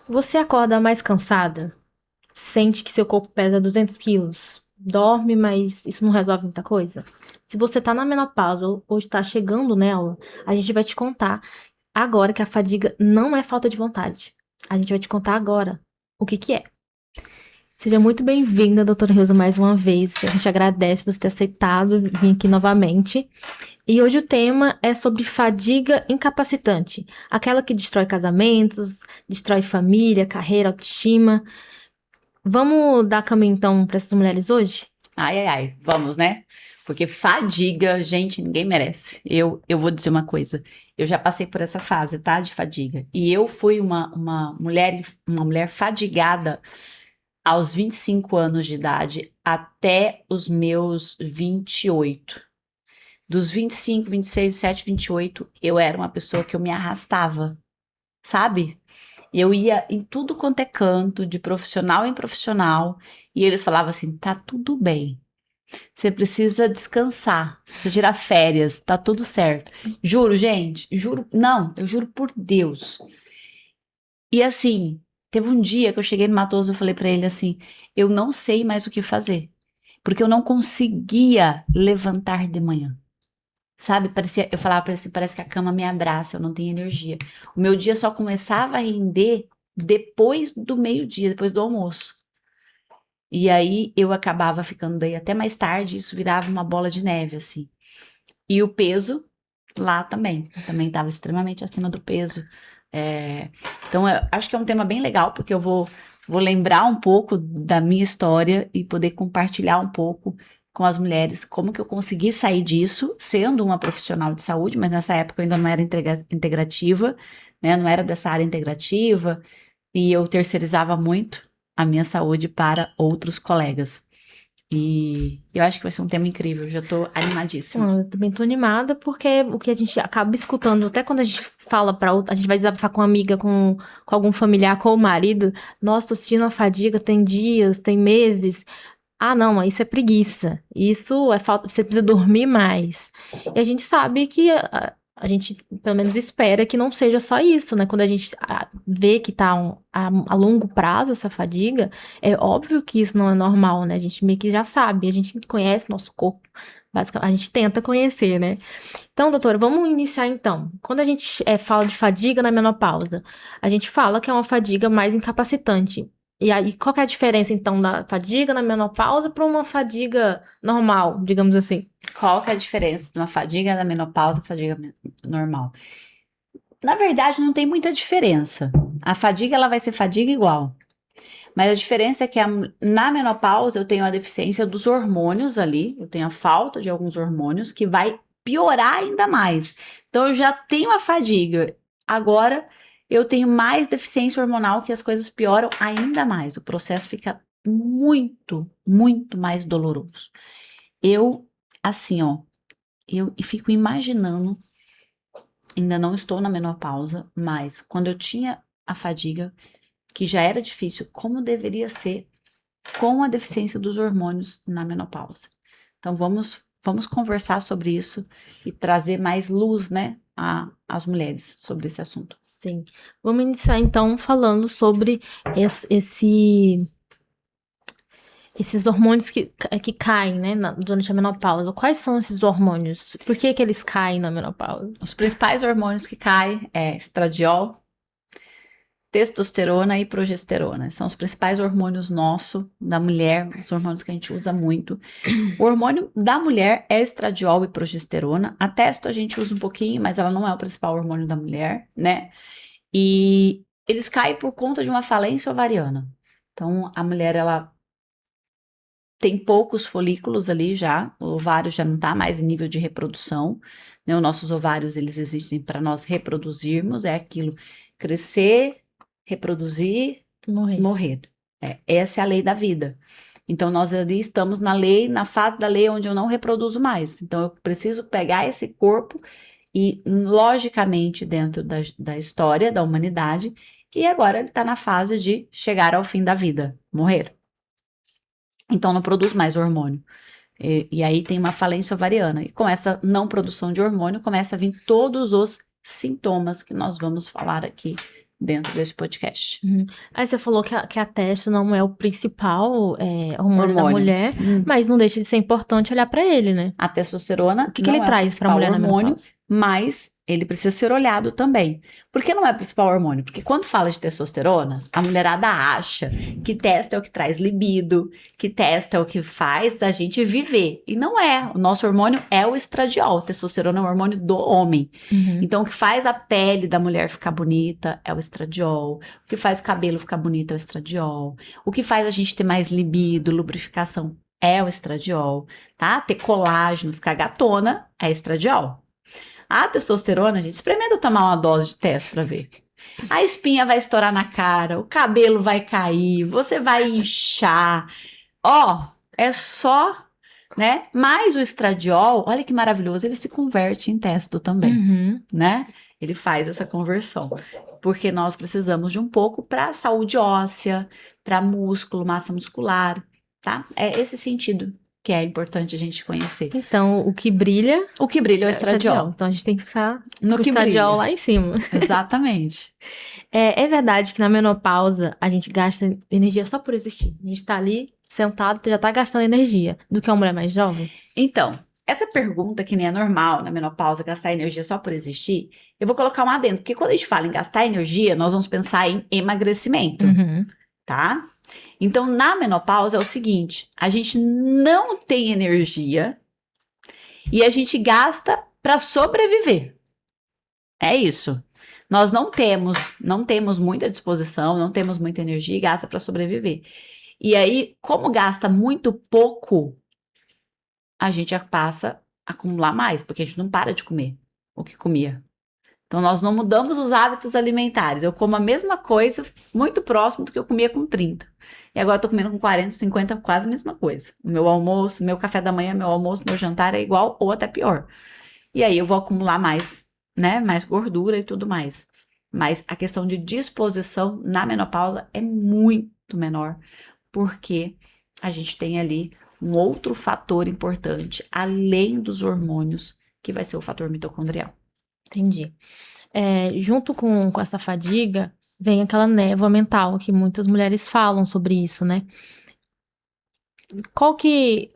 Você acorda mais cansada? Sente que seu corpo pesa 200 quilos? Dorme, mas isso não resolve muita coisa? Se você tá na menopausa ou está chegando nela, a gente vai te contar agora que a fadiga não é falta de vontade. A gente vai te contar agora o que que é. Seja muito bem-vinda, doutora Reusa, mais uma vez. A gente agradece você ter aceitado vir aqui novamente. E hoje o tema é sobre fadiga incapacitante, aquela que destrói casamentos, destrói família, carreira, autoestima. Vamos dar caminho então para essas mulheres hoje? Ai, ai, ai, vamos, né? Porque fadiga, gente, ninguém merece. Eu vou dizer uma coisa. Eu já passei por essa fase, tá? De fadiga. E eu fui uma mulher fadigada aos 25 anos de idade até os meus 28. Dos 25, 26, 27, 28, eu era uma pessoa que eu me arrastava, sabe? Eu ia em tudo quanto é canto, de profissional em profissional, e eles falavam assim: tá tudo bem. Você precisa descansar, você precisa tirar férias, tá tudo certo. Juro, gente, juro, não, eu juro por Deus. E assim, teve um dia que eu cheguei no Matoso e eu falei pra ele assim: eu não sei mais o que fazer, porque eu não conseguia levantar de manhã. Sabe, parecia, eu falava pra ele assim, parece que a cama me abraça, eu não tenho energia. O meu dia só começava a render depois do meio-dia, depois do almoço. E aí eu acabava ficando daí até mais tarde, e isso virava uma bola de neve, assim. E o peso lá também. Eu também estava extremamente acima do peso. Então, eu acho que é um tema bem legal, porque vou lembrar um pouco da minha história e poder compartilhar um pouco com as mulheres como que eu consegui sair disso, sendo uma profissional de saúde, mas nessa época eu ainda não era integrativa, né? Não era dessa área integrativa, e eu terceirizava muito a minha saúde para outros colegas. E eu acho que vai ser um tema incrível, já tô animadíssima. Eu também tô animada porque o que a gente acaba escutando, até quando a gente fala pra outra, a gente vai desabafar com uma amiga, com algum familiar, com o marido, nossa, tô sentindo uma fadiga, tem dias, tem meses. Ah, não, mas isso é preguiça. Isso é falta, você precisa dormir mais. E a gente sabe que a gente, pelo menos, espera que não seja só isso, né? Quando a gente vê que tá a longo prazo essa fadiga, é óbvio que isso não é normal, né? A gente meio que já sabe, a gente conhece nosso corpo. Basicamente, a gente tenta conhecer, né? Então, doutora, vamos iniciar então. Quando a gente fala de fadiga na menopausa, a gente fala que é uma fadiga mais incapacitante. E aí, qual que é a diferença, então, da fadiga na menopausa para uma fadiga normal, digamos assim? Qual que é a diferença de uma fadiga da menopausa e fadiga normal? Na verdade, não tem muita diferença. A fadiga, ela vai ser fadiga igual. Mas a diferença é que na menopausa eu tenho a deficiência dos hormônios ali, eu tenho a falta de alguns hormônios que vai piorar ainda mais. Então eu já tenho a fadiga. Agora eu tenho mais deficiência hormonal que as coisas pioram ainda mais. O processo fica muito, muito mais doloroso. Eu, assim, ó, eu fico imaginando, ainda não estou na menopausa, mas quando eu tinha a fadiga, que já era difícil, como deveria ser com a deficiência dos hormônios na menopausa. Então vamos conversar sobre isso e trazer mais luz, né, às mulheres sobre esse assunto. Sim. Vamos iniciar, então, falando sobre esses hormônios que caem, né, durante a menopausa. Quais são esses hormônios? Por que que eles caem na menopausa? Os principais hormônios que caem é estradiol, testosterona e progesterona. São os principais hormônios nossos, da mulher, os hormônios que a gente usa muito. O hormônio da mulher é estradiol e progesterona. A testo a gente usa um pouquinho, mas ela não é o principal hormônio da mulher, né? E eles caem por conta de uma falência ovariana. Então, a mulher, ela tem poucos folículos ali já, o ovário já não está mais em nível de reprodução, né? Os nossos ovários, eles existem para nós reproduzirmos, é aquilo, crescer, reproduzir, Morrer. morrer. Essa é a lei da vida. Então, nós ali estamos na lei, na fase da lei onde eu não reproduzo mais. Então, eu preciso pegar esse corpo e, logicamente, dentro da história da humanidade, e agora ele está na fase de chegar ao fim da vida, morrer. Então, não produz mais hormônio. E aí tem uma falência ovariana. E com essa não produção de hormônio, começa a vir todos os sintomas que nós vamos falar aqui dentro desse podcast. Aí você falou que a testa não é o principal hormônio da Hormônio. mulher, mas não deixa de ser importante olhar pra ele, né? A testosterona O que não ele é traz o pra principal mulher na hormônio, menopausa? mas ele precisa ser olhado também. Por que não é o principal hormônio? Porque quando fala de testosterona, a mulherada acha que testo é o que traz libido, que testo é o que faz a gente viver. E não é. O nosso hormônio é o estradiol. O testosterona é o hormônio do homem. Então, o que faz a pele da mulher ficar bonita é o estradiol. O que faz o cabelo ficar bonito é o estradiol. O que faz a gente ter mais libido, lubrificação, é o estradiol, tá? Ter colágeno, ficar gatona, é estradiol. A testosterona, gente, experimenta tomar uma dose de testo pra ver. A espinha vai estourar na cara, o cabelo vai cair, você vai inchar. Ó, é só, né? Mas o estradiol, olha que maravilhoso, ele se converte em testo também, né? Ele faz essa conversão. Porque nós precisamos de um pouco para saúde óssea, para músculo, massa muscular, tá? É esse sentido que é importante a gente conhecer. Então, o que brilha O que brilha é o é o estradiol. estradiol. Então, a gente tem que ficar No com o que estradiol brilha. lá em cima. Exatamente. É verdade que na menopausa a gente gasta energia só por existir. A gente tá ali sentado, já tá gastando energia. Do que uma mulher mais jovem? Então, essa pergunta que nem é normal na menopausa, gastar energia só por existir, eu vou colocar um adendo, porque quando a gente fala em gastar energia, nós vamos pensar em emagrecimento, tá? Então, na menopausa é o seguinte, a gente não tem energia e a gente gasta para sobreviver. É isso. Nós não temos muita disposição, não temos muita energia e gasta para sobreviver. E aí, como gasta muito pouco, a gente já passa a acumular mais, porque a gente não para de comer o que comia. Então, nós não mudamos os hábitos alimentares. Eu como a mesma coisa, muito próximo do que eu comia com 30. E agora eu tô comendo com 40, 50, quase a mesma coisa. O meu almoço, meu café da manhã, meu almoço, meu jantar é igual ou até pior. E aí eu vou acumular mais, né? Mais gordura e tudo mais. Mas a questão de disposição na menopausa é muito menor, porque a gente tem ali um outro fator importante, além dos hormônios, que vai ser o fator mitocondrial. Entendi. Junto com essa fadiga, vem aquela névoa mental, que muitas mulheres falam sobre isso, né? O que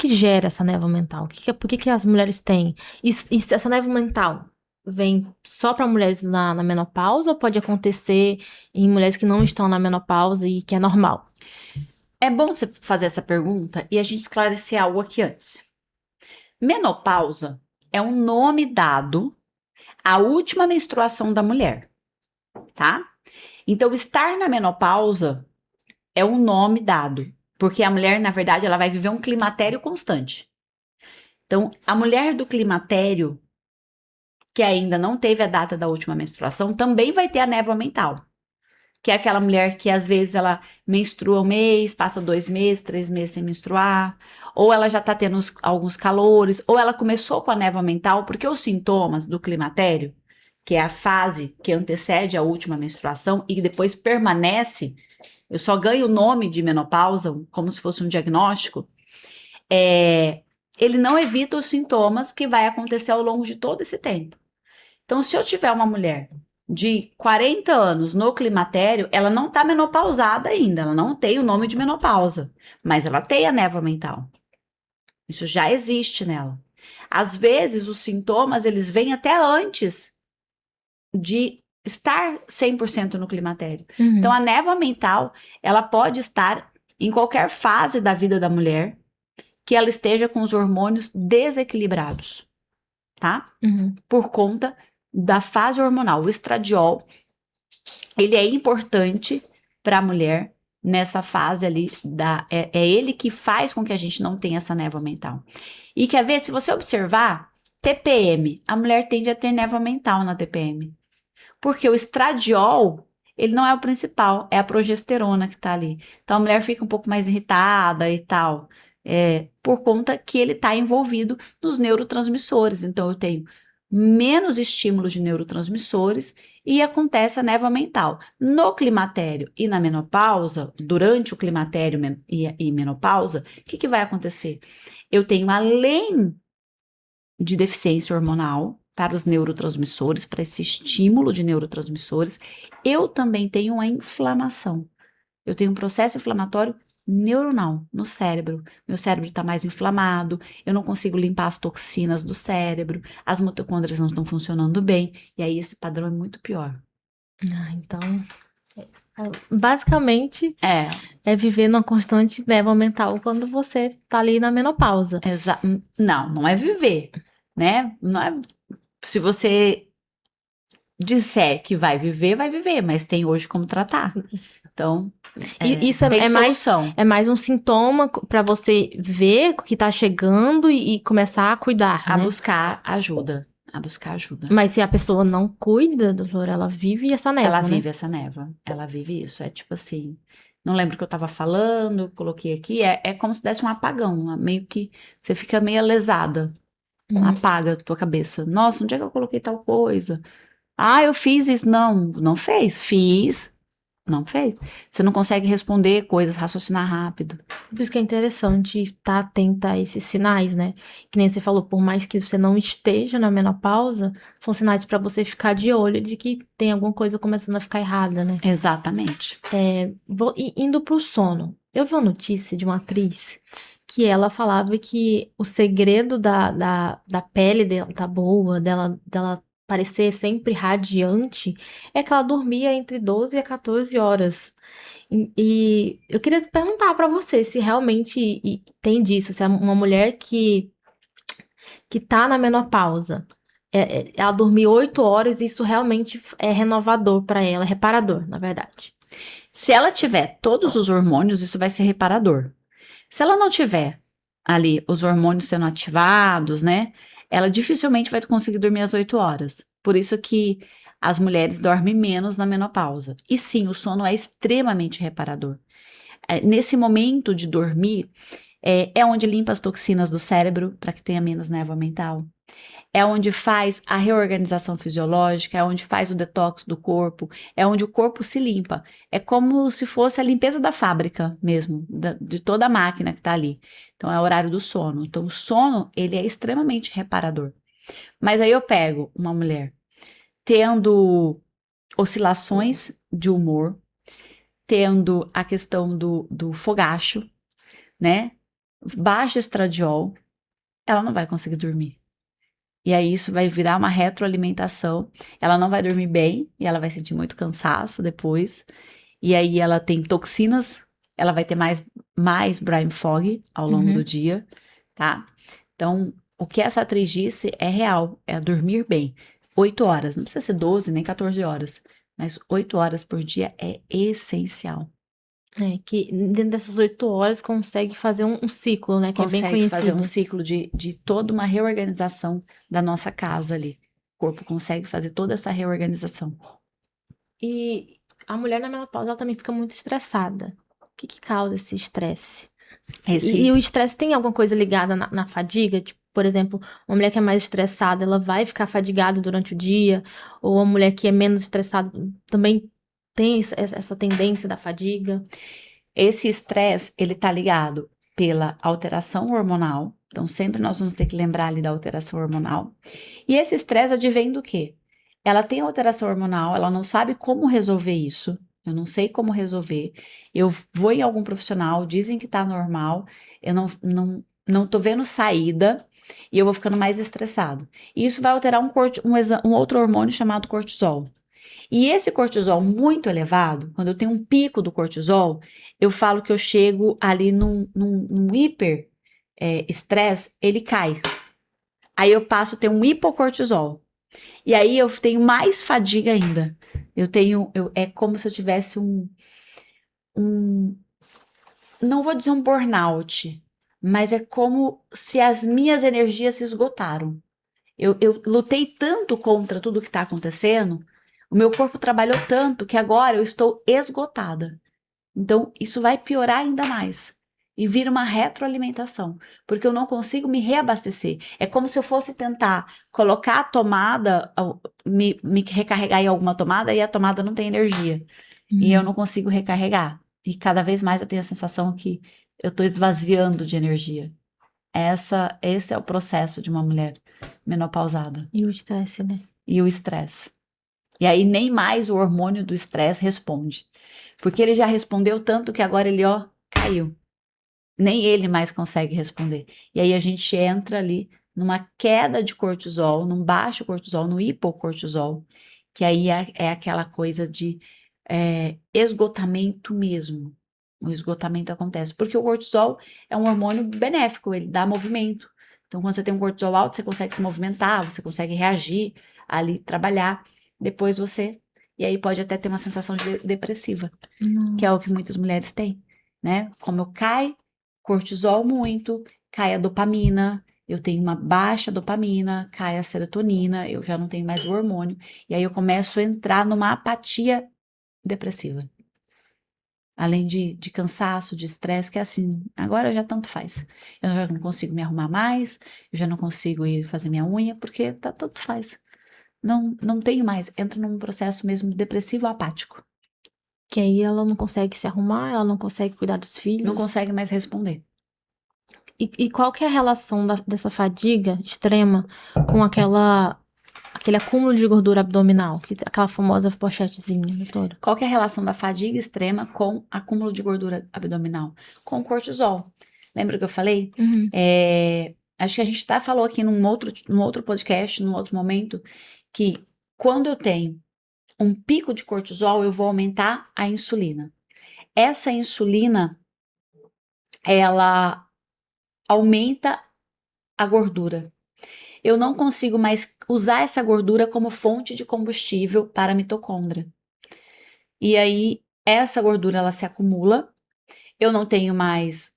gera essa névoa mental? Por que as mulheres têm? E essa névoa mental vem só para mulheres na menopausa ou pode acontecer em mulheres que não estão na menopausa e que é normal? É bom você fazer essa pergunta e a gente esclarecer algo aqui antes. Menopausa é um nome dado à última menstruação da mulher, tá? Então, estar na menopausa é um nome dado, porque a mulher, na verdade, ela vai viver um climatério constante. Então, a mulher do climatério, que ainda não teve a data da última menstruação, também vai ter a névoa mental. Que é aquela mulher que às vezes ela menstrua um mês, passa 2 meses, 3 meses sem menstruar, ou ela já tá tendo alguns calores, ou ela começou com a névoa mental, porque os sintomas do climatério, que é a fase que antecede a última menstruação e depois permanece, eu só ganho o nome de menopausa, como se fosse um diagnóstico, ele não evita os sintomas que vai acontecer ao longo de todo esse tempo. Então, se eu tiver uma mulher de 40 anos no climatério, ela não está menopausada ainda, ela não tem o nome de menopausa, mas ela tem a névoa mental. Isso já existe nela. Às vezes, os sintomas, eles vêm até antes de estar 100% no climatério. Então, a névoa mental, ela pode estar em qualquer fase da vida da mulher que ela esteja com os hormônios desequilibrados, tá? Por conta da fase hormonal. O estradiol, ele é importante para a mulher nessa fase ali, é ele que faz com que a gente não tenha essa névoa mental. E quer ver, se você observar, TPM, a mulher tende a ter névoa mental na TPM. Porque o estradiol, ele não é o principal, é a progesterona que tá ali. Então a mulher fica um pouco mais irritada e tal, por conta que ele tá envolvido nos neurotransmissores. Então eu tenho menos estímulos de neurotransmissores e acontece a névoa mental. No climatério e na menopausa, durante o climatério e menopausa, o que vai acontecer? Eu tenho, além de deficiência hormonal, para os neurotransmissores, para esse estímulo de neurotransmissores, eu também tenho uma inflamação. Eu tenho um processo inflamatório neuronal no cérebro. Meu cérebro está mais inflamado, eu não consigo limpar as toxinas do cérebro, as mitocôndrias não estão funcionando bem, e aí esse padrão é muito pior. Então, basicamente, É, é viver numa constante névoa mental quando você tá ali na menopausa. não é viver, né? Não é, se você disser que vai viver, mas tem hoje como tratar. Então, E isso tem mais, solução. é mais um sintoma pra você ver que tá chegando e começar a cuidar, A né? buscar ajuda. A buscar ajuda. Mas se a pessoa não cuida, doutora, ela vive essa névoa, Ela né? vive essa névoa. Ela vive isso. É tipo assim. Não lembro o que eu tava falando, coloquei aqui. É como se desse um apagão. Meio que você fica meio lesada. Apaga a tua cabeça. Nossa, onde é que eu coloquei tal coisa? Ah, eu fiz isso. Não, não fez. Fiz. Não fez. Você não consegue responder coisas, raciocinar rápido. Por isso que é interessante estar atenta a esses sinais, né? Que nem você falou, por mais que você não esteja na menopausa, são sinais pra você ficar de olho de que tem alguma coisa começando a ficar errada, né? Exatamente. Indo pro sono. Eu vi uma notícia de uma atriz que ela falava que o segredo da pele dela tá boa, dela parecer sempre radiante, é que ela dormia entre 12 a 14 horas. E eu queria perguntar pra você se realmente tem disso, se é uma mulher que tá na menopausa, ela dormir 8 horas, isso realmente é renovador pra ela, é reparador, na verdade. Se ela tiver todos os hormônios, isso vai ser reparador. Se ela não tiver ali os hormônios sendo ativados, né? Ela dificilmente vai conseguir dormir às 8 horas. Por isso que as mulheres dormem menos na menopausa. E sim, o sono é extremamente reparador. Nesse momento de dormir, é onde limpa as toxinas do cérebro para que tenha menos névoa mental. É onde faz a reorganização fisiológica, é onde faz o detox do corpo, é onde o corpo se limpa. É como se fosse a limpeza da fábrica mesmo, de toda a máquina que está ali. Então é o horário do sono. Então o sono, ele é extremamente reparador. Mas aí eu pego uma mulher tendo oscilações de humor, tendo a questão do fogacho, né? Baixo estradiol, ela não vai conseguir dormir. E aí isso vai virar uma retroalimentação. Ela não vai dormir bem e ela vai sentir muito cansaço depois. E aí ela tem toxinas, ela vai ter mais brain fog ao longo do dia, tá? Então, o que essa atriz disse é real, é dormir bem. 8 horas, não precisa ser 12 nem 14 horas, mas 8 horas por dia é essencial. Que dentro dessas 8 horas consegue fazer um ciclo, né? Que é bem Consegue fazer um conhecido. ciclo de toda uma reorganização da nossa casa ali. O corpo consegue fazer toda essa reorganização. E a mulher na menopausa, ela também fica muito estressada. O que causa esse estresse? E o estresse tem alguma coisa ligada na fadiga? Tipo, por exemplo, uma mulher que é mais estressada, ela vai ficar fadigada durante o dia? Ou uma mulher que é menos estressada também tem essa tendência da fadiga? Esse estresse, ele tá ligado pela alteração hormonal. Então, sempre nós vamos ter que lembrar ali da alteração hormonal. E esse estresse advém do quê? Ela tem alteração hormonal, ela não sabe como resolver isso. Eu não sei como resolver. Eu vou em algum profissional, dizem que tá normal. Eu não tô vendo saída e eu vou ficando mais estressado. E isso vai alterar um outro hormônio chamado cortisol. E esse cortisol muito elevado, quando eu tenho um pico do cortisol, eu falo que eu chego ali num hiper estresse, ele cai. Aí eu passo a ter um hipocortisol. E aí eu tenho mais fadiga ainda. É como se eu tivesse não vou dizer um burnout, mas é como se as minhas energias se esgotaram. Eu lutei tanto contra tudo que está acontecendo, o meu corpo trabalhou tanto que agora eu estou esgotada. Então, isso vai piorar ainda mais. E vira uma retroalimentação, porque eu não consigo me reabastecer. É como se eu fosse tentar colocar a tomada, me recarregar em alguma tomada e a tomada não tem energia. E eu não consigo recarregar. E cada vez mais eu tenho a sensação que eu estou esvaziando de energia. Esse é o processo de uma mulher menopausada. E o estresse, né? E o estresse. E aí nem mais o hormônio do estresse responde. Porque ele já respondeu tanto que agora ele, caiu. Nem ele mais consegue responder. E aí a gente entra ali numa queda de cortisol, num baixo cortisol, no hipocortisol, que aí é aquela coisa de esgotamento mesmo. O esgotamento acontece. Porque o cortisol é um hormônio benéfico, ele dá movimento. Então, quando você tem um cortisol alto, você consegue se movimentar, você consegue reagir ali, trabalhar. Depois você. E aí pode até ter uma sensação depressiva, que é o que muitas mulheres têm, né? Como cai cortisol muito, cai a dopamina, eu tenho uma baixa dopamina, cai a serotonina, eu já não tenho mais o hormônio, e aí eu começo a entrar numa apatia depressiva. Além de cansaço, de estresse, que é assim, agora já tanto faz. Eu já não consigo me arrumar mais, eu já não consigo ir fazer minha unha, porque tanto faz. Não tenho mais, entra num processo mesmo depressivo apático. Que aí ela não consegue se arrumar, ela não consegue cuidar dos filhos. Não consegue mais responder. E qual que é a relação dessa fadiga extrema com aquele acúmulo de gordura abdominal? Aquela famosa pochetezinha, doutora? Qual que é a relação da fadiga extrema com acúmulo de gordura abdominal? Com o cortisol. Lembra que eu falei? Uhum. Acho que a gente até falou aqui num outro podcast, num outro momento, que quando eu tenho um pico de cortisol, eu vou aumentar a insulina. Essa insulina, ela aumenta a gordura. Eu não consigo mais usar essa gordura como fonte de combustível para a mitocôndria. E aí, essa gordura, ela se acumula. Eu não tenho mais...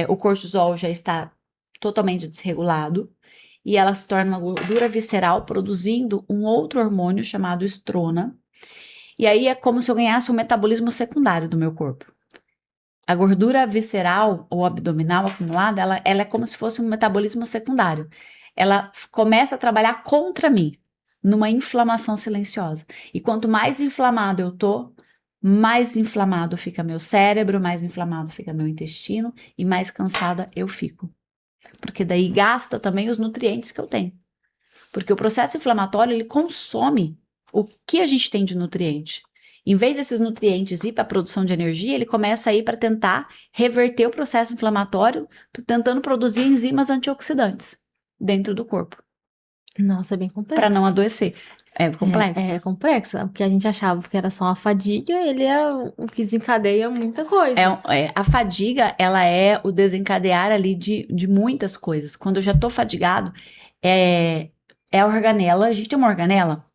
o cortisol já está totalmente desregulado. E ela se torna uma gordura visceral, produzindo um outro hormônio chamado estrona. E aí, é como se eu ganhasse um metabolismo secundário do meu corpo. A gordura visceral ou abdominal acumulada, ela é como se fosse um metabolismo secundário. Ela começa a trabalhar contra mim, numa inflamação silenciosa. E quanto mais inflamado eu tô, mais inflamado fica meu cérebro, mais inflamado fica meu intestino e mais cansada eu fico. Porque daí gasta também os nutrientes que eu tenho. Porque o processo inflamatório, ele consome o que a gente tem de nutriente. Em vez desses nutrientes ir para a produção de energia, ele começa a ir para tentar reverter o processo inflamatório, tentando produzir enzimas antioxidantes dentro do corpo. Nossa, é bem complexo. Para não adoecer. É complexo. É complexo. O que a gente achava que era só uma fadiga, ele é o que desencadeia muita coisa. A fadiga, ela é o desencadear ali de muitas coisas. Quando eu já tô fadigado, é a organela. A gente tem uma organela.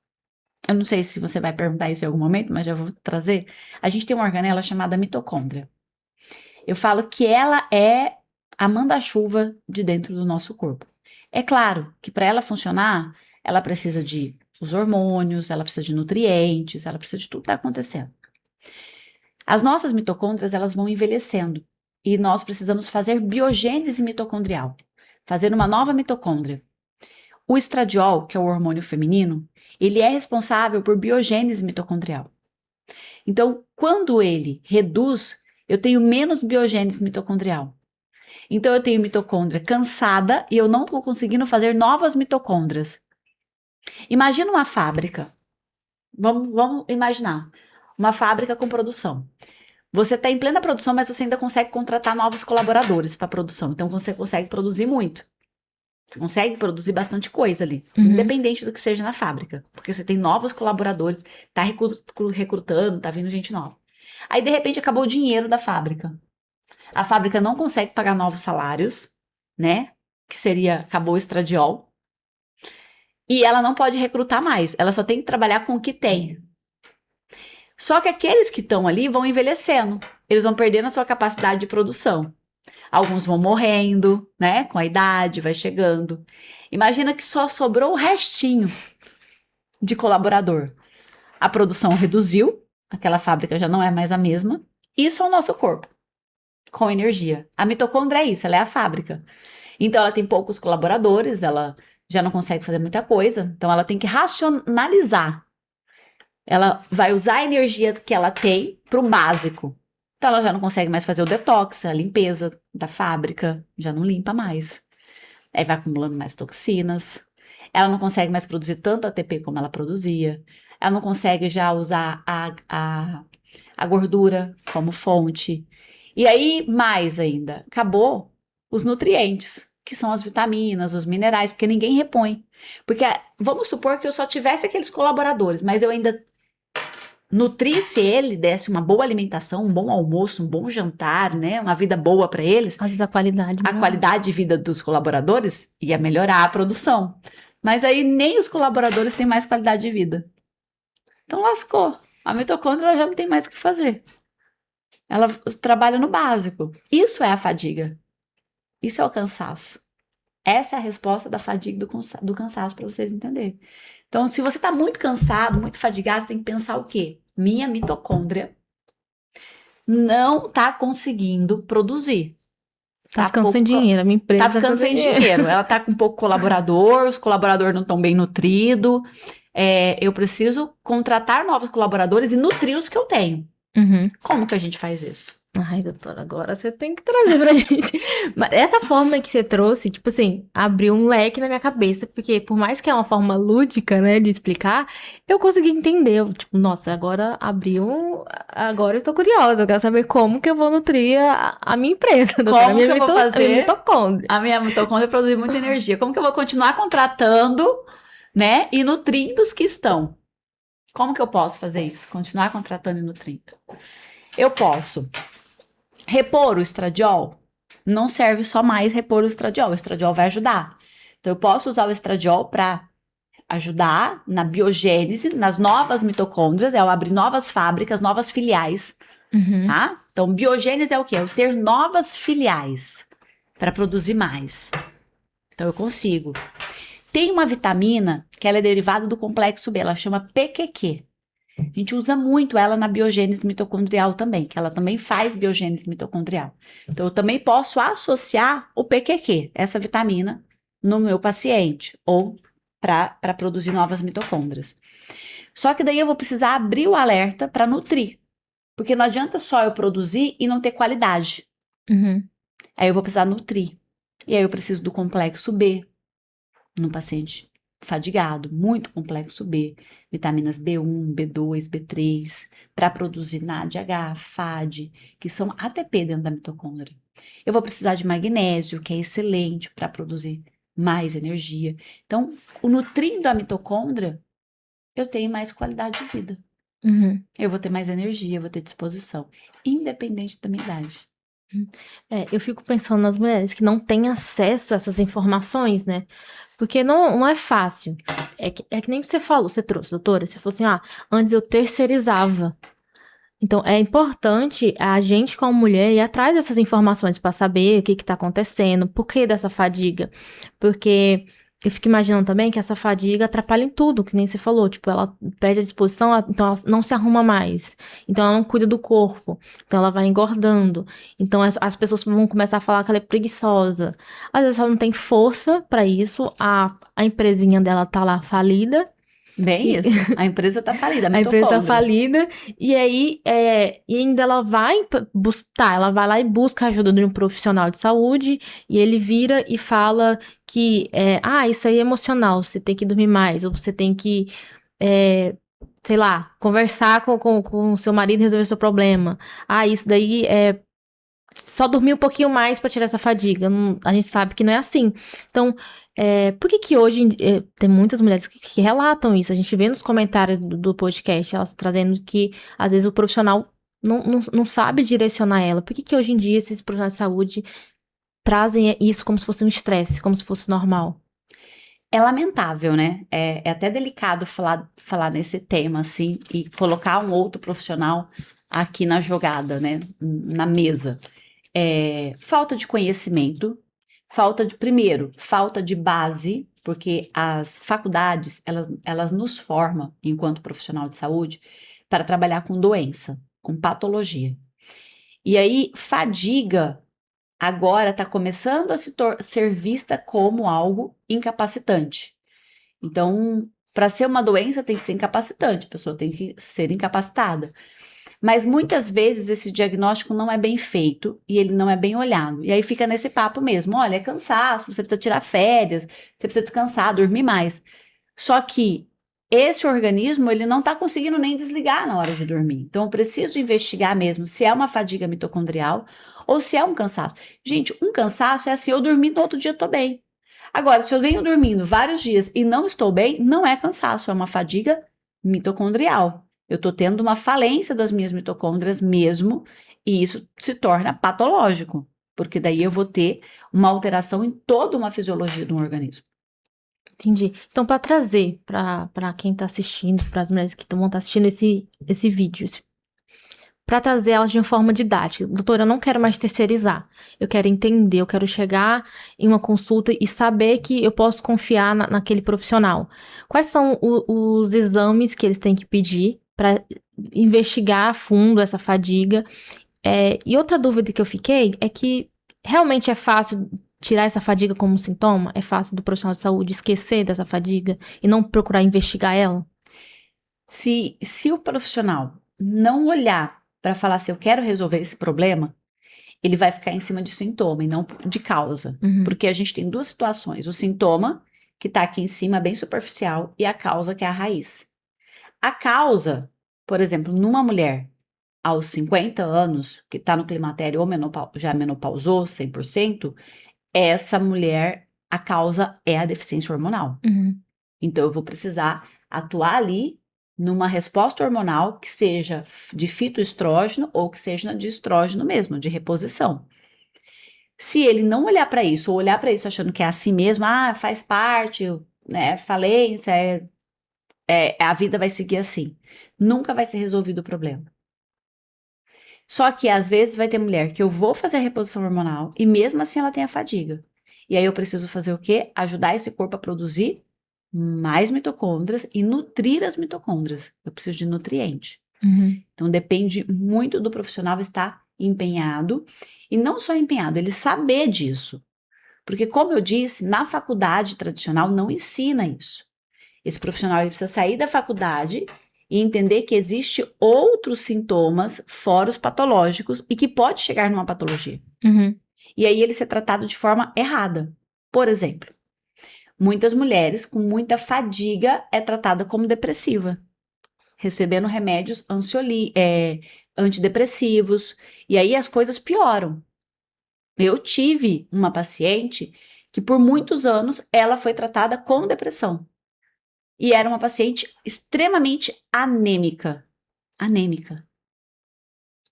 Eu não sei se você vai perguntar isso em algum momento, mas já vou trazer. A gente tem uma organela chamada mitocôndria. Eu falo que ela é a manda-chuva de dentro do nosso corpo. É claro que para ela funcionar, ela precisa de os hormônios, ela precisa de nutrientes, ela precisa de tudo que está acontecendo. As nossas mitocôndrias, elas vão envelhecendo e nós precisamos fazer biogênese mitocondrial, fazer uma nova mitocôndria. O estradiol, que é o hormônio feminino, ele é responsável por biogênese mitocondrial. Então, quando ele reduz, eu tenho menos biogênese mitocondrial. Então, eu tenho mitocôndria cansada e eu não estou conseguindo fazer novas mitocôndrias. Imagina uma fábrica. Vamos imaginar. Uma fábrica com produção. Você está em plena produção, mas você ainda consegue contratar novos colaboradores para a produção. Então, você consegue produzir muito. Você consegue produzir bastante coisa ali, independente do que seja na fábrica. Porque você tem novos colaboradores, tá recrutando, tá vindo gente nova. Aí, de repente, acabou o dinheiro da fábrica. A fábrica não consegue pagar novos salários, né? Acabou o estradiol. E ela não pode recrutar mais. Ela só tem que trabalhar com o que tem. Só que aqueles que estão ali vão envelhecendo. Eles vão perdendo a sua capacidade de produção. Alguns vão morrendo, né? Com a idade, vai chegando. Imagina que só sobrou o restinho de colaborador. A produção reduziu, aquela fábrica já não é mais a mesma. Isso é o nosso corpo, com energia. A mitocôndria é isso, ela é a fábrica. Então, ela tem poucos colaboradores, ela já não consegue fazer muita coisa. Então, ela tem que racionalizar. Ela vai usar a energia que ela tem para o básico. Então, ela já não consegue mais fazer o detox, a limpeza da fábrica, já não limpa mais. Aí vai acumulando mais toxinas. Ela não consegue mais produzir tanto ATP como ela produzia. Ela não consegue já usar a gordura como fonte. E aí, mais ainda, acabou os nutrientes, que são as vitaminas, os minerais, porque ninguém repõe. Porque vamos supor que eu só tivesse aqueles colaboradores, mas eu ainda nutrisse ele, desse uma boa alimentação, um bom almoço, um bom jantar, né? Uma vida boa para eles. Às vezes a qualidade. A qualidade de vida dos colaboradores ia melhorar a produção. Mas aí nem os colaboradores têm mais qualidade de vida. Então lascou. A mitocôndria ela já não tem mais o que fazer. Ela trabalha no básico. Isso é a fadiga. Isso é o cansaço. Essa é a resposta da fadiga do cansaço para vocês entenderem. Então, se você está muito cansado, muito fadigado, você tem que pensar o quê? Minha mitocôndria não está conseguindo produzir. Tá ficando sem dinheiro, a minha empresa tá ficando sem dinheiro. Ela tá com pouco colaborador, os colaboradores não estão bem nutridos. Eu preciso contratar novos colaboradores e nutrir os que eu tenho. Uhum. Como que a gente faz isso? Ai, doutora, agora você tem que trazer pra gente. Mas essa forma que você trouxe, tipo assim, abriu um leque na minha cabeça, porque por mais que é uma forma lúdica, né, de explicar, eu consegui entender. Eu, tipo, nossa, agora abriu. Agora eu tô curiosa, eu quero saber como que eu vou nutrir a minha empresa, doutora. Como que eu vou fazer? A minha mitocôndria. A minha mitocôndria produzir muita energia. Como que eu vou continuar contratando, né, e nutrindo os que estão? Como que eu posso fazer isso? Continuar contratando e nutrindo. Eu posso repor o estradiol. Não serve só mais repor o estradiol. O estradiol vai ajudar. Então, eu posso usar o estradiol para ajudar na biogênese, nas novas mitocôndrias, eu abrir novas fábricas, novas filiais, tá? Então, biogênese é o quê? É eu ter novas filiais para produzir mais. Então, eu consigo. Tem uma vitamina que ela é derivada do complexo B, ela chama PQQ. A gente usa muito ela na biogênese mitocondrial também, que ela também faz biogênese mitocondrial. Então, eu também posso associar o PQQ, essa vitamina, no meu paciente, ou para produzir novas mitocôndrias. Só que daí eu vou precisar abrir o alerta para nutrir, porque não adianta só eu produzir e não ter qualidade. Aí eu vou precisar nutrir. E aí eu preciso do complexo B, no paciente fadigado, muito complexo B, vitaminas B1, B2, B3, para produzir NADH, FAD, que são ATP dentro da mitocôndria. Eu vou precisar de magnésio, que é excelente para produzir mais energia. Então, o nutrindo a mitocôndria, eu tenho mais qualidade de vida. Eu vou ter mais energia, eu vou ter disposição, independente da minha idade. Eu fico pensando nas mulheres que não têm acesso a essas informações, né? Porque não é fácil. É que nem você falou, você trouxe, doutora, você falou assim, antes eu terceirizava. Então, é importante a gente, como mulher, ir atrás dessas informações para saber o que está acontecendo, por que dessa fadiga. Porque eu fico imaginando também que essa fadiga atrapalha em tudo, que nem você falou. Tipo, ela perde a disposição, então ela não se arruma mais. Então, ela não cuida do corpo. Então, ela vai engordando. Então, as pessoas vão começar a falar que ela é preguiçosa. Às vezes, ela não tem força para isso. A empresinha dela tá lá falida. Bem isso, a empresa tá falida, a empresa tá falida, e aí, e ainda ela vai buscar, ela vai lá e busca a ajuda de um profissional de saúde, e ele vira e fala que, isso aí é emocional, você tem que dormir mais, ou você tem que, sei lá, conversar com o seu marido e resolver seu problema. Isso daí é só dormir um pouquinho mais pra tirar essa fadiga. A gente sabe que não é assim. Então, por que hoje tem muitas mulheres que relatam isso? A gente vê nos comentários do podcast elas trazendo que, às vezes, o profissional não sabe direcionar ela. Por que hoje em dia esses profissionais de saúde trazem isso como se fosse um estresse, como se fosse normal? É lamentável, né? É até delicado falar nesse tema, assim, e colocar um outro profissional aqui na jogada, né? Na mesa. Falta de conhecimento, falta de base, porque as faculdades, elas nos formam, enquanto profissional de saúde, para trabalhar com doença, com patologia. E aí, fadiga agora está começando a ser vista como algo incapacitante. Então, para ser uma doença tem que ser incapacitante, a pessoa tem que ser incapacitada. Mas muitas vezes esse diagnóstico não é bem feito e ele não é bem olhado. E aí fica nesse papo mesmo, olha, é cansaço, você precisa tirar férias, você precisa descansar, dormir mais. Só que esse organismo, ele não está conseguindo nem desligar na hora de dormir. Então eu preciso investigar mesmo se é uma fadiga mitocondrial ou se é um cansaço. Gente, um cansaço é assim, eu dormi no outro dia eu tô bem. Agora, se eu venho dormindo vários dias e não estou bem, não é cansaço, é uma fadiga mitocondrial. Eu estou tendo uma falência das minhas mitocôndrias mesmo, e isso se torna patológico, porque daí eu vou ter uma alteração em toda uma fisiologia do organismo. Entendi. Então, para trazer para quem está assistindo, para as mulheres que vão estar assistindo esse vídeo, para trazer elas de uma forma didática. Doutora, eu não quero mais terceirizar. Eu quero entender, eu quero chegar em uma consulta e saber que eu posso confiar naquele profissional. Quais são os exames que eles têm que pedir para investigar a fundo essa fadiga? E outra dúvida que eu fiquei é que realmente é fácil tirar essa fadiga como sintoma? É fácil do profissional de saúde esquecer dessa fadiga e não procurar investigar ela? Se o profissional não olhar para falar se eu quero resolver esse problema, ele vai ficar em cima de sintoma e não de causa. Uhum. Porque a gente tem duas situações: o sintoma, que está aqui em cima, bem superficial, e a causa, que é a raiz. A causa, por exemplo, numa mulher aos 50 anos, que está no climatério ou já menopausou 100%, essa mulher, a causa é a deficiência hormonal. Uhum. Então, eu vou precisar atuar ali numa resposta hormonal que seja de fitoestrógeno ou que seja de estrógeno mesmo, de reposição. Se ele não olhar para isso, ou olhar para isso achando que é assim mesmo, faz parte, né, falência, a vida vai seguir assim, nunca vai ser resolvido o problema. Só que às vezes vai ter mulher que eu vou fazer a reposição hormonal e mesmo assim ela tem a fadiga. E aí eu preciso fazer o quê? Ajudar esse corpo a produzir mais mitocôndrias e nutrir as mitocôndrias. Eu preciso de nutriente. Uhum. Então depende muito do profissional estar empenhado, e não só empenhado, ele saber disso. Porque, como eu disse, na faculdade tradicional não ensina isso. Esse profissional ele precisa sair da faculdade e entender que existe outros sintomas fora os patológicos e que pode chegar numa patologia. Uhum. E aí ele ser tratado de forma errada. Por exemplo, muitas mulheres com muita fadiga é tratada como depressiva, recebendo remédios antidepressivos, e aí as coisas pioram. Eu tive uma paciente que por muitos anos ela foi tratada com depressão. E era uma paciente extremamente anêmica. Anêmica.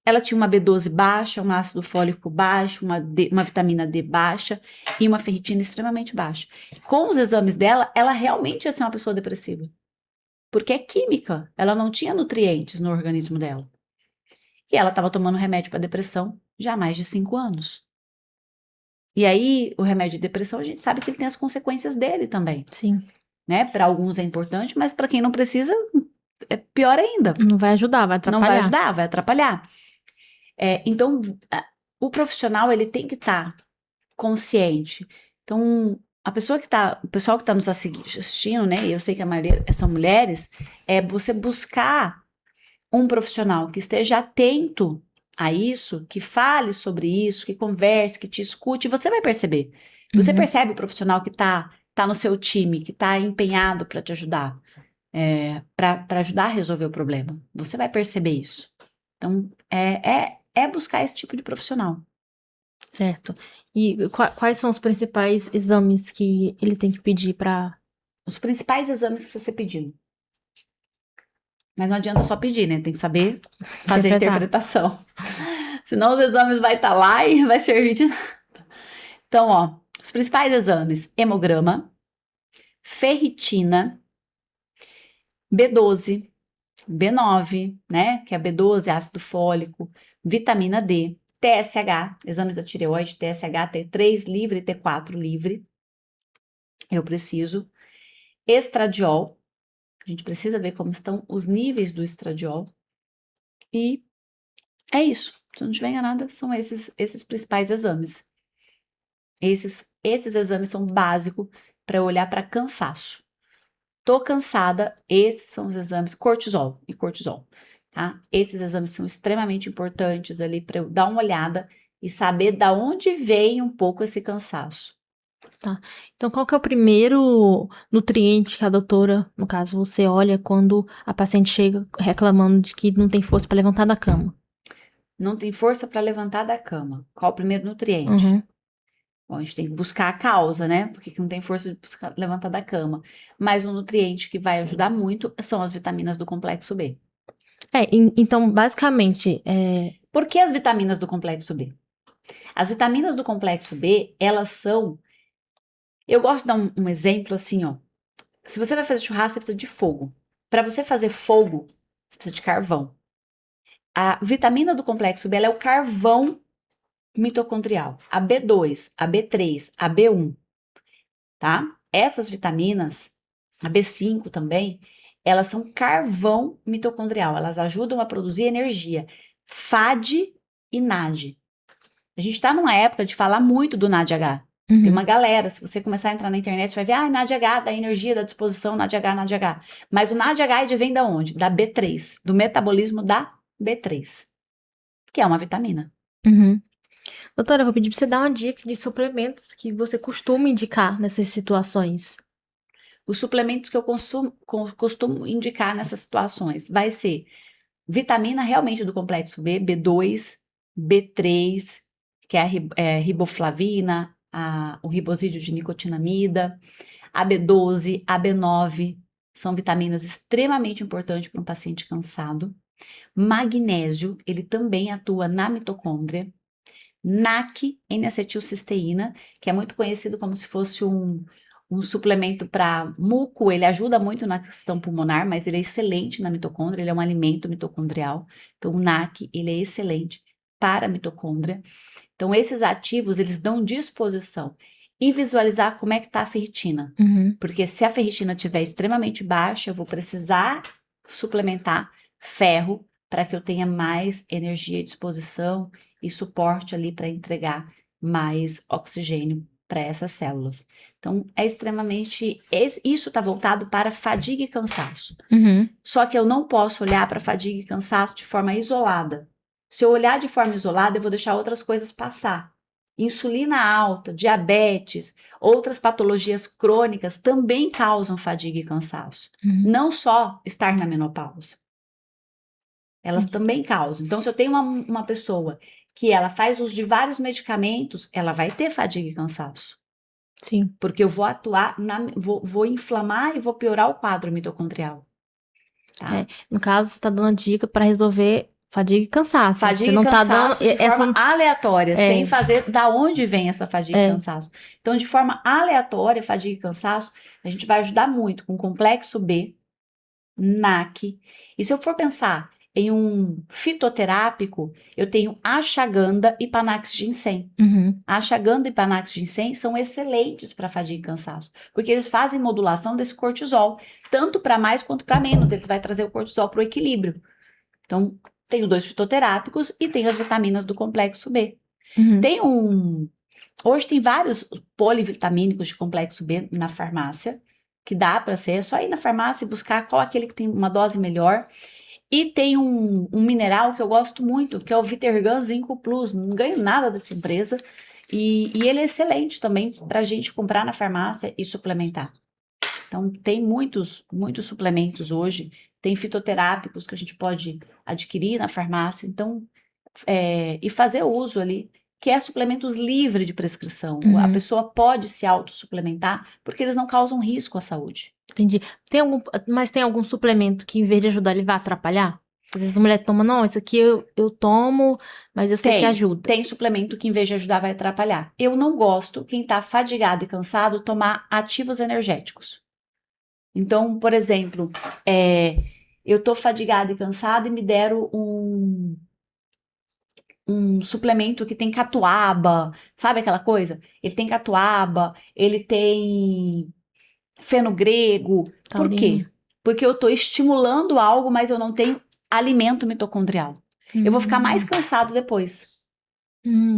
Ela tinha uma B12 baixa, um ácido fólico baixo, uma vitamina D baixa e uma ferritina extremamente baixa. Com os exames dela, ela realmente ia ser uma pessoa depressiva. Porque é química, ela não tinha nutrientes no organismo dela. E ela estava tomando remédio para depressão já há mais de 5 anos. E aí, o remédio de depressão, a gente sabe que ele tem as consequências dele também. Sim. Né? Para alguns é importante, mas para quem não precisa, é pior ainda. Não vai ajudar, vai atrapalhar. Não vai ajudar, vai atrapalhar. Então, o profissional, ele tem que estar consciente. Então, o pessoal que está nos assistindo, né? E eu sei que a maioria são mulheres, é você buscar um profissional que esteja atento a isso, que fale sobre isso, que converse, que te escute, você vai perceber. Você Uhum. percebe o profissional que tá no seu time, que está empenhado para te ajudar, para ajudar a resolver o problema. Você vai perceber isso. Então, é buscar esse tipo de profissional. Certo. E quais são os principais exames que ele tem que pedir para... Os principais exames que você pediu. Mas não adianta só pedir, né? Tem que saber fazer a interpretação. Senão os exames vai estar lá e vai servir de nada. Então, ó, os principais exames: hemograma, ferritina, B12, B9, né? Que é B12, ácido fólico, vitamina D, TSH, exames da tireoide, TSH, T3 livre e T4 livre. Eu preciso. Estradiol. A gente precisa ver como estão os níveis do estradiol. E é isso. Se eu não estiver enganada, são esses principais exames. Esses exames são básicos para olhar para cansaço. Tô cansada, esses são os exames. Cortisol e cortisol. tá? Esses exames são extremamente importantes ali para eu dar uma olhada e saber da onde vem um pouco esse cansaço. Tá. Então, qual que é o primeiro nutriente que a doutora, no caso, você olha quando a paciente chega reclamando de que não tem força para levantar da cama? Não tem força para levantar da cama. Qual o primeiro nutriente? Uhum. Bom, a gente tem que buscar a causa, né? Porque que não tem força de levantar da cama. Mas um nutriente que vai ajudar muito são as vitaminas do complexo B. Então, basicamente, Por que as vitaminas do complexo B? As vitaminas do complexo B, elas são. Eu gosto de dar um exemplo assim, ó. Se você vai fazer churrasco, você precisa de fogo. Para você fazer fogo, você precisa de carvão. A vitamina do complexo B, ela é o carvão mitocondrial. A B2, a B3, a B1, tá? Essas vitaminas, a B5 também, elas são carvão mitocondrial. Elas ajudam a produzir energia. FAD e NAD. A gente está numa época de falar muito do NADH. Tem uma galera, se você começar a entrar na internet, você vai ver, NADH, da energia, da disposição, NADH, NADH. Mas o NADH vem da onde? Da B3, do metabolismo da B3, que é uma vitamina. Uhum. Doutora, eu vou pedir pra você dar uma dica de suplementos que você costuma indicar nessas situações. Os suplementos que eu costumo indicar nessas situações vai ser vitamina realmente do complexo B, B2, B3, que é a riboflavina, o ribosídeo de nicotinamida, a B12, a B9, são vitaminas extremamente importantes para um paciente cansado. Magnésio, ele também atua na mitocôndria. NAC, N-acetilcisteína, que é muito conhecido como se fosse um suplemento para muco, ele ajuda muito na questão pulmonar, mas ele é excelente na mitocôndria, ele é um alimento mitocondrial. Então, o NAC, ele é excelente para a mitocôndria. Então, esses ativos, eles dão disposição. E visualizar como é que está a ferritina. Uhum. Porque se a ferritina estiver extremamente baixa, eu vou precisar suplementar ferro para que eu tenha mais energia e disposição e suporte ali para entregar mais oxigênio para essas células. Então, é extremamente. Isso está voltado para fadiga e cansaço. Uhum. Só que eu não posso olhar para fadiga e cansaço de forma isolada. Se eu olhar de forma isolada, eu vou deixar outras coisas passar. Insulina alta, diabetes, outras patologias crônicas também causam fadiga e cansaço. Uhum. Não só estar na menopausa. Elas também causam. Então, se eu tenho uma pessoa que ela faz uso de vários medicamentos, ela vai ter fadiga e cansaço. Sim. Porque eu vou atuar, vou inflamar e vou piorar o quadro mitocondrial. Tá? No caso, você tá dando dica para resolver fadiga e cansaço. Fadiga Você não e tá dando cansaço de forma aleatória, sem fazer da onde vem essa fadiga e cansaço. Então, de forma aleatória, fadiga e cansaço, a gente vai ajudar muito com complexo B, NAC. E se eu for pensar em um fitoterápico, eu tenho ashwagandha e panax ginseng. Uhum. A ashwagandha e panax ginseng são excelentes para fadiga e cansaço, porque eles fazem modulação desse cortisol, tanto para mais quanto para menos. Eles vai trazer o cortisol para o equilíbrio. Então, tenho 2 fitoterápicos e tenho as vitaminas do complexo B. Uhum. Hoje tem vários polivitamínicos de complexo B na farmácia, que dá para ser, é só ir na farmácia e buscar qual aquele que tem uma dose melhor. E tem um mineral que eu gosto muito, que é o Vitergan Zinco Plus. Não ganho nada dessa empresa. E ele é excelente também para a gente comprar na farmácia e suplementar. Então, tem muitos suplementos hoje. Tem fitoterápicos que a gente pode adquirir na farmácia. Então, e fazer uso ali, que é suplementos livres de prescrição. A pessoa pode se autossuplementar porque eles não causam risco à saúde. Entendi. Mas tem algum suplemento que, em vez de ajudar, ele vai atrapalhar? Às vezes a mulher toma, não, isso aqui eu tomo, mas eu sei que ajuda. Tem suplemento que, em vez de ajudar, vai atrapalhar. Eu não gosto, quem tá fadigado e cansado, tomar ativos energéticos. Então, por exemplo, eu tô fadigada e cansada e me deram um suplemento que tem catuaba, sabe aquela coisa? Ele tem catuaba, ele tem fenogrego. Por quê? Porque eu tô estimulando algo, mas eu não tenho alimento mitocondrial. Eu vou ficar mais cansado depois.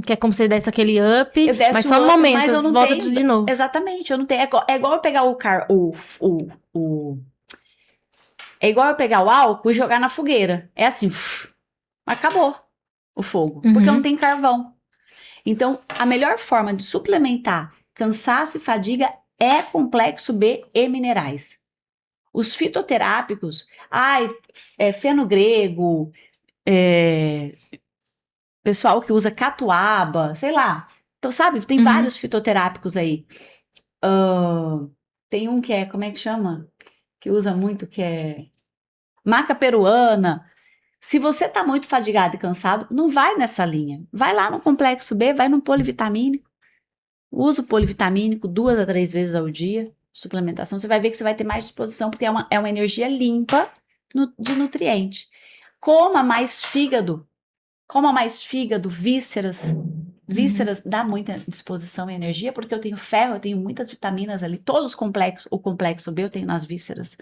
Que é como se desse aquele up, mas só no up, momento, mas eu não volta tenho, tudo de novo. Exatamente, eu não tenho. É igual eu pegar É igual eu pegar o álcool e jogar na fogueira. É assim, acabou o fogo, porque eu não tenho carvão. Então, a melhor forma de suplementar cansaço e fadiga é complexo B e minerais. Os fitoterápicos, fenogrego, pessoal que usa catuaba, sei lá. Então, sabe, tem vários fitoterápicos aí. Tem um que é, como é que chama? Que usa muito, que é maca peruana. Se você tá muito fadigado e cansado, não vai nessa linha. Vai lá no complexo B, vai no polivitamínico. Usa o polivitamínico 2 a 3 vezes ao dia, suplementação. Você vai ver que você vai ter mais disposição, porque é uma energia limpa de nutriente. Coma mais fígado, vísceras. Vísceras dá muita disposição e energia, porque eu tenho ferro, eu tenho muitas vitaminas ali, todos os complexos, o complexo B eu tenho nas vísceras.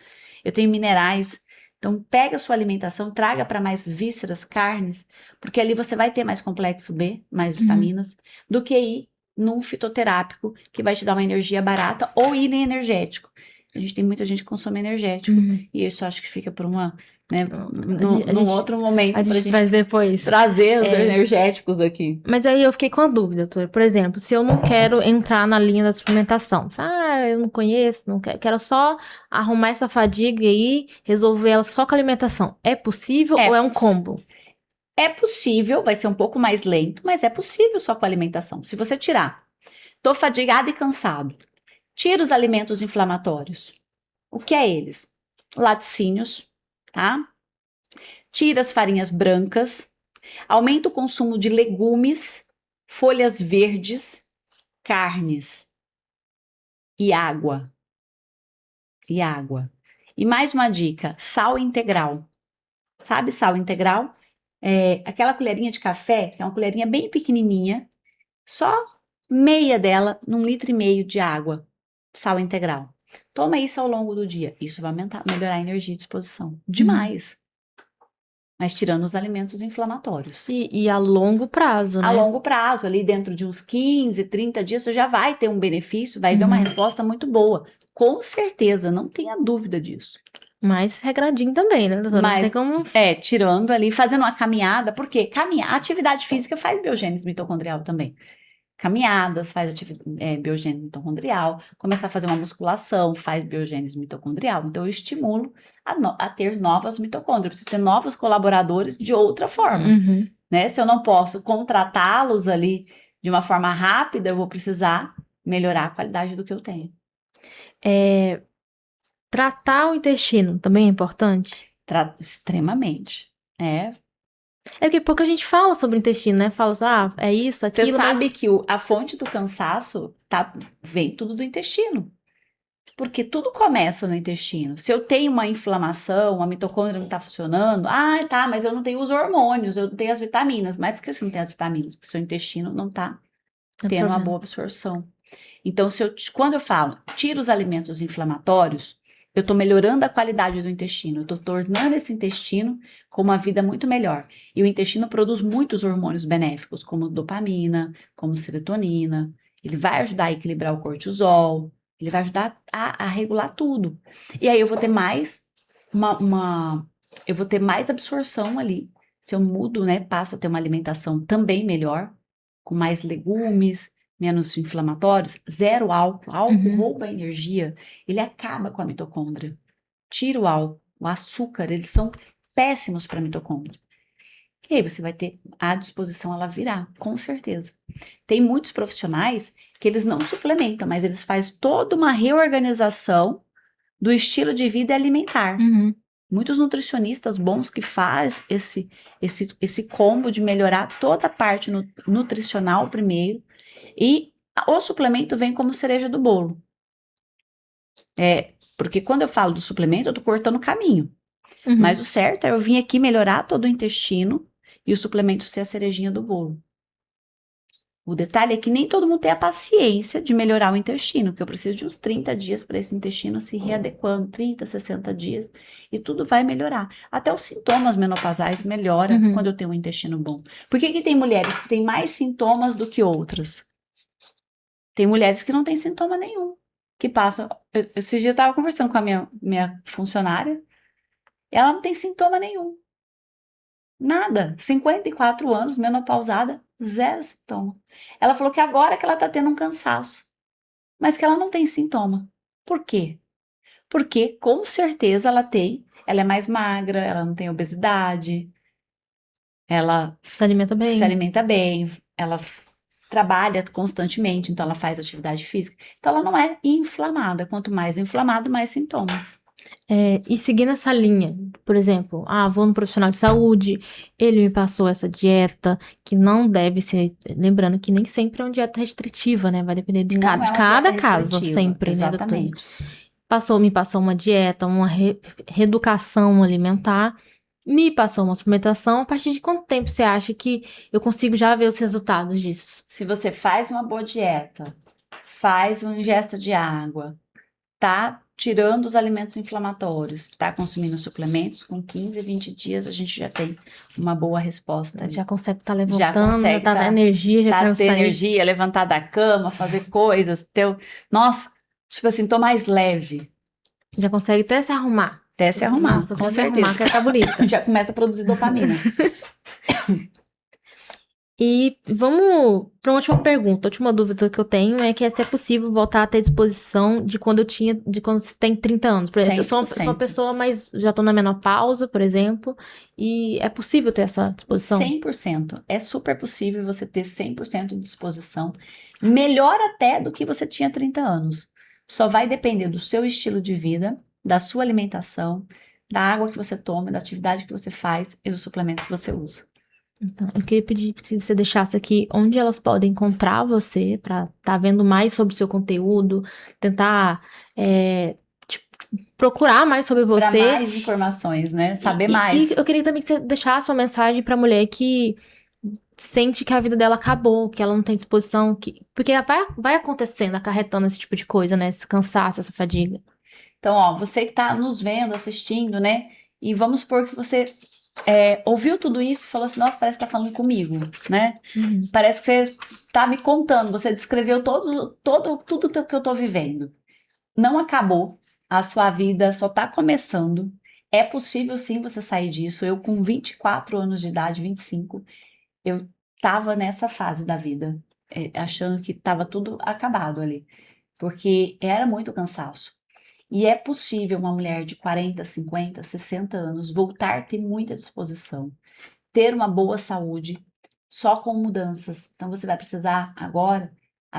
Eu tenho minerais. Então, pega a sua alimentação, traga para mais vísceras, carnes, porque ali você vai ter mais complexo B, mais vitaminas, do que ir num fitoterápico, que vai te dar uma energia barata, ou ir em energético. A gente tem muita gente que consome energético, e isso acho que fica por uma, né, num outro momento. A gente traz depois. Trazer os energéticos aqui. Mas aí eu fiquei com a dúvida, doutora. Por exemplo, se eu não quero entrar na linha da suplementação, eu não conheço, não quero só arrumar essa fadiga e resolver ela só com a alimentação. É possível ou é um combo? É possível, vai ser um pouco mais lento, mas é possível só com a alimentação. Se você tirar, tô fadigado e cansado, tira os alimentos inflamatórios. O que é eles? Laticínios, tá? Tira as farinhas brancas, aumenta o consumo de legumes, folhas verdes, carnes e água. E mais uma dica, sal integral. Sabe sal integral? É aquela colherinha de café, que é uma colherinha bem pequenininha, só meia dela num 1,5 litro de água, sal integral. Toma isso ao longo do dia. Isso vai melhorar a energia e disposição. Demais. Mas tirando os alimentos inflamatórios. E a longo prazo, né? A longo prazo, ali dentro de uns 15, 30 dias, você já vai ter um benefício, vai ver uma resposta muito boa. Com certeza, não tenha dúvida disso. Mas regradinho também, né, doutora? Mas, não tem como... tirando ali, fazendo uma caminhada, porque atividade física faz biogênese mitocondrial também. Caminhadas faz biogênese mitocondrial, começar a fazer uma musculação faz biogênese mitocondrial. Então, eu estimulo a ter novas mitocôndrias, eu preciso ter novos colaboradores de outra forma, né? Se eu não posso contratá-los ali de uma forma rápida, eu vou precisar melhorar a qualidade do que eu tenho. Tratar o intestino também é importante? Extremamente. É porque pouca gente fala sobre o intestino, né? Fala assim, é isso, aquilo, Você sabe que a fonte do cansaço vem tudo do intestino. Porque tudo começa no intestino. Se eu tenho uma inflamação, a mitocôndria não está funcionando, mas eu não tenho os hormônios, eu não tenho as vitaminas. Mas por que você não tem as vitaminas? Porque seu intestino não está tendo uma boa absorção. Então, quando eu falo, tira os alimentos inflamatórios, eu estou melhorando a qualidade do intestino, eu estou tornando esse intestino com uma vida muito melhor. E o intestino produz muitos hormônios benéficos, como dopamina, como serotonina. Ele vai ajudar a equilibrar o cortisol, ele vai ajudar a regular tudo. E aí eu vou ter mais eu vou ter mais absorção ali. Se eu mudo, né, passo a ter uma alimentação também melhor, com mais legumes, menos inflamatórios, zero álcool. Álcool rouba energia, ele acaba com a mitocôndria. Tira o álcool, o açúcar, eles são péssimos para a mitocôndria. E aí você vai ter à disposição ela virar, com certeza. Tem muitos profissionais que eles não suplementam, mas eles fazem toda uma reorganização do estilo de vida alimentar. Muitos nutricionistas bons que fazem esse combo de melhorar toda a parte nutricional primeiro, e o suplemento vem como cereja do bolo. Porque quando eu falo do suplemento, eu tô cortando o caminho. Mas o certo é eu vir aqui melhorar todo o intestino e o suplemento ser a cerejinha do bolo. O detalhe é que nem todo mundo tem a paciência de melhorar o intestino, porque eu preciso de uns 30 dias para esse intestino se readequando, 30, 60 dias, e tudo vai melhorar. Até os sintomas menopausais melhoram quando eu tenho um intestino bom. Por que tem mulheres que têm mais sintomas do que outras? Tem mulheres que não têm sintoma nenhum, que passam... Esses dias eu estava conversando com a minha funcionária, Ela não tem sintoma nenhum. Nada. 54 anos, menopausada, zero sintoma. Ela falou que agora que ela tá tendo um cansaço, mas que ela não tem sintoma. Por quê? Porque com certeza ela é mais magra, ela não tem obesidade, ela Se alimenta se bem. alimenta bem, ela trabalha constantemente, então ela faz atividade física. Então ela não é inflamada. Quanto mais inflamado, mais sintomas. E seguindo essa linha, por exemplo, vou no profissional de saúde, ele me passou essa dieta, que não deve ser, lembrando que nem sempre é uma dieta restritiva, né? Vai depender de Não é uma cada dieta caso, restritiva, sempre, né, doutora? exatamente. Me passou uma dieta, uma reeducação alimentar, me passou uma suplementação. A partir de quanto tempo você acha que eu consigo já ver os resultados disso? Se você faz uma boa dieta, faz uma ingesta de água, tá tirando os alimentos inflamatórios, tá consumindo suplementos, com 15, 20 dias a gente já tem uma boa resposta ali. Já consegue estar Já levantando, consegue tá energia, já quero ter sair. energia, levantar da cama, fazer coisas, nossa, tipo assim, tô mais leve. Já consegue até se arrumar. Até se arrumar, Nossa, eu com quero me certeza. arrumar, quero estar bonita. Já começa a produzir dopamina. E vamos para uma última pergunta. A última dúvida que eu tenho é que se é possível voltar a ter disposição de quando você tem 30 anos. Por exemplo, eu sou uma 100%. pessoa, mas já tô na menopausa, por exemplo, e é possível ter essa disposição? 100%. É super possível você ter 100% de disposição. Melhor até do que você tinha 30 anos. Só vai depender do seu estilo de vida, da sua alimentação, da água que você toma, da atividade que você faz e do suplemento que você usa. Então, eu queria pedir que você deixasse aqui onde elas podem encontrar você para estar vendo mais sobre o seu conteúdo, tentar procurar mais sobre Para você. mais informações, né? Saber mais. E eu queria também que você deixasse uma mensagem para a mulher que sente que a vida dela acabou, que ela não tem disposição, porque vai acontecendo, acarretando esse tipo de coisa, né? Esse cansaço, essa fadiga. Então, ó, você que tá nos vendo, assistindo, né? E vamos supor que você ouviu tudo isso e falou assim, nossa, parece que tá falando comigo, né? Parece que você tá me contando, você descreveu tudo que eu tô vivendo. Não acabou, a sua vida só tá começando. É possível sim você sair disso. Eu com 24 anos de idade, 25, eu tava nessa fase da vida, achando que tava tudo acabado ali, porque era muito cansaço. E é possível uma mulher de 40, 50, 60 anos voltar a ter muita disposição, ter uma boa saúde, só com mudanças. Então você vai precisar agora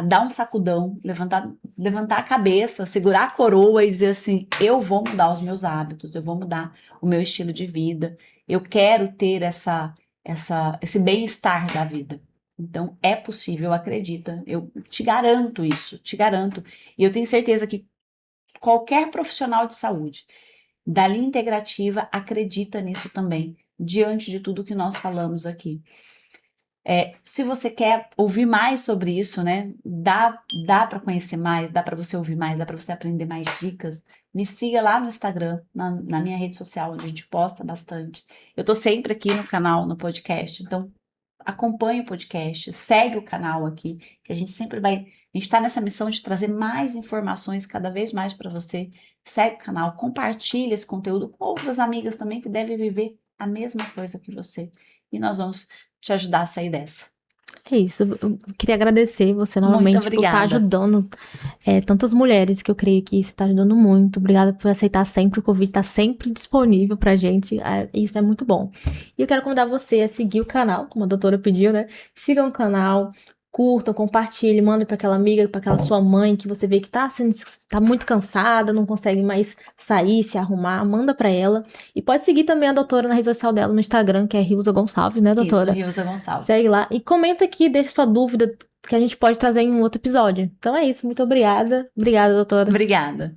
dar um sacudão, levantar a cabeça, segurar a coroa e dizer assim: eu vou mudar os meus hábitos, eu vou mudar o meu estilo de vida, eu quero ter esse bem-estar da vida. Então é possível, acredita. Eu te garanto isso, te garanto. E eu tenho certeza que qualquer profissional de saúde da linha integrativa acredita nisso também, diante de tudo que nós falamos aqui. Se você quer ouvir mais sobre isso, né? Dá para conhecer mais, dá para você ouvir mais, dá para você aprender mais dicas. Me siga lá no Instagram, na minha rede social, onde a gente posta bastante. Eu tô sempre aqui no canal, no podcast, então acompanhe o podcast, segue o canal aqui, que a gente sempre vai. A gente está nessa missão de trazer mais informações cada vez mais para você. Segue o canal, compartilha esse conteúdo com outras amigas também que devem viver a mesma coisa que você. E nós vamos te ajudar a sair dessa. É isso, eu queria agradecer você novamente por estar ajudando tantas mulheres, que eu creio que você está ajudando muito. Obrigada por aceitar sempre o convite, está sempre disponível pra gente, isso é muito bom. E eu quero convidar você a seguir o canal, como a doutora pediu, né? Sigam o canal, curtam, compartilhem, mandem para aquela amiga, para aquela sua mãe que você vê que tá muito cansada, não consegue mais sair, se arrumar, manda para ela. E pode seguir também a doutora na rede social dela no Instagram, que é Rilza Gonçalves, né, doutora? Isso, Rilza Gonçalves. Segue lá e comenta aqui, deixa sua dúvida que a gente pode trazer em um outro episódio. Então é isso, muito obrigada. Obrigada, doutora. Obrigada.